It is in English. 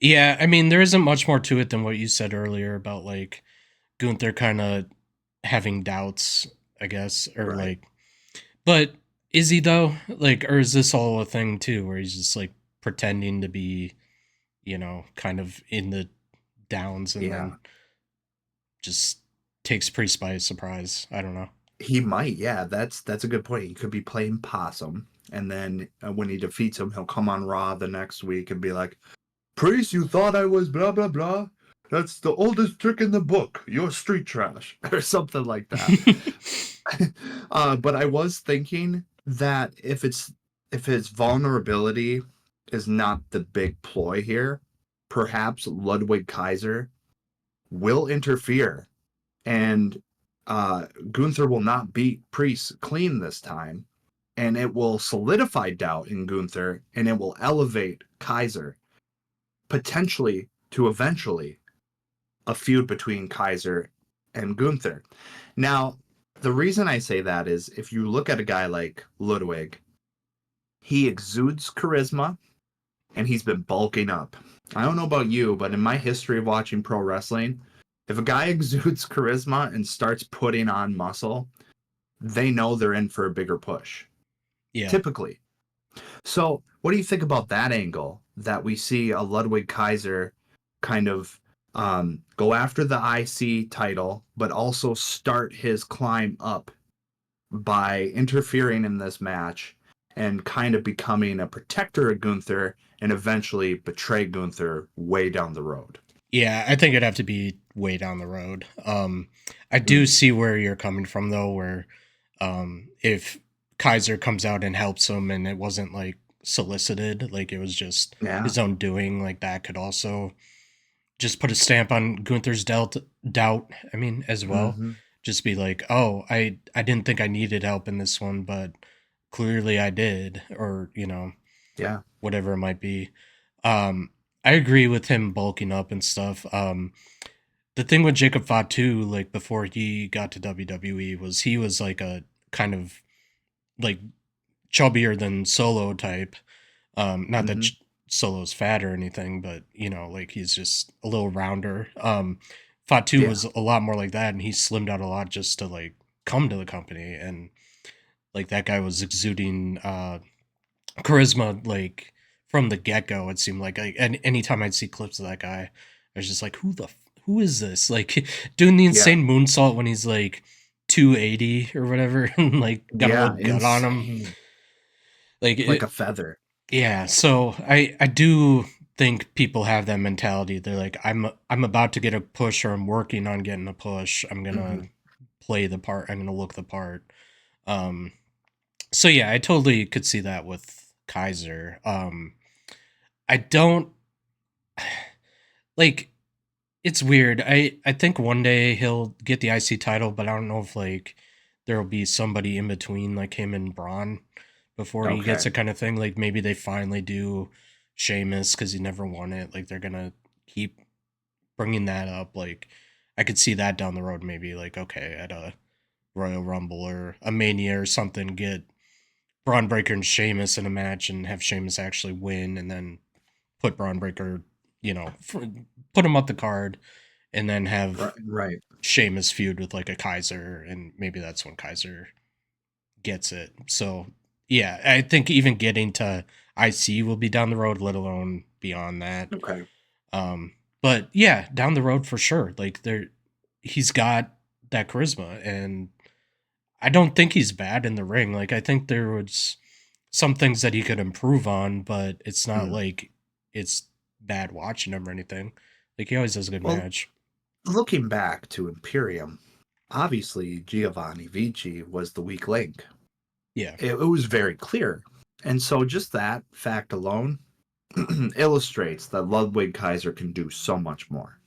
Yeah, I mean, there isn't much more to it than what you said earlier about like Gunther kind of having doubts, I guess, or Right. like, but is he though? Like, or is this all a thing too, where he's just like pretending to be, kind of in the downs and then Yeah. just takes Priest by surprise? I don't know. He might. Yeah, that's a good point. He could be playing possum, and then when he defeats him, he'll come on Raw the next week and be like, "Priest, you thought I was blah blah blah. That's the oldest trick in the book. You're street trash," or something like that. But I was thinking that if his vulnerability is not the big ploy here, perhaps Ludwig Kaiser will interfere and Gunther will not beat Priest clean this time, and it will solidify doubt in Gunther, and it will elevate Kaiser potentially to eventually a feud between Kaiser and Gunther. Now, the reason I say that is if you look at a guy like Ludwig, he exudes charisma and he's been bulking up. I don't know about you, but in my history of watching pro wrestling, if a guy exudes charisma and starts putting on muscle, they know they're in for a bigger push, Yeah. typically. So, what do you think about that angle that we see a Ludwig Kaiser kind of go after the IC title, but also start his climb up by interfering in this match and kind of becoming a protector of Gunther and eventually betray Gunther way down the road? Yeah, I think it'd have to be way down the road. I do Mm, see where you're coming from though, where if Kaiser comes out and helps him and it wasn't like solicited, like it was just yeah. his own doing, like that could also just put a stamp on Gunther's doubt, I mean, as well. Hmm. Just be like, oh, I didn't think I needed help in this one, but clearly I did, or, Yeah. whatever it might be. Um, I agree with him bulking up and stuff. The thing with Jacob Fatu, like before he got to WWE, was he was like a kind of like chubbier than Solo type. Not that Hmm. Solo's fat or anything, but like he's just a little rounder. Fatu Yeah. was a lot more like that, and he slimmed out a lot just to like come to the company, and like that guy was exuding charisma like from the get go. It seemed like and anytime I'd see clips of that guy, I was just like, who is this? Like doing the Yeah. insane moonsault when he's like 280 or whatever, and like got a Yeah. little gut on him. Insane. Like Like a feather. yeah. So I do think people have that mentality. They're like, I'm about to get a push, or I'm working on getting a push. I'm gonna Hmm. play the part. I'm gonna look the part. Um, so yeah, I totally could see that with Kaiser. I don't like it's weird. I think one day he'll get the IC title, but I don't know if like there'll be somebody in between like him and Braun before he gets Okay. it kind of thing. Like maybe they finally do Sheamus because he never won it. Like they're gonna keep bringing that up. Like I could see that down the road. Maybe like okay at a Royal Rumble or a Mania or something, get Braun Breaker and Sheamus in a match and have Sheamus actually win, and then put Braun Breaker, put him up the card, and then Right. have Right. Sheamus feud with like a Kaiser, and maybe that's when Kaiser gets it. So yeah, I think even getting to IC will be down the road, let alone beyond that. Okay. Um, but yeah, down the road for sure. Like he's got that charisma, and I don't think he's bad in the ring. Like I think there was some things that he could improve on, but it's not Mm. like it's bad watching him or anything. Like he always does a good Well, match. looking back to Imperium, obviously Giovanni Vici was the weak link. Yeah. It was very clear. And so just that fact alone illustrates that Ludwig Kaiser can do so much more.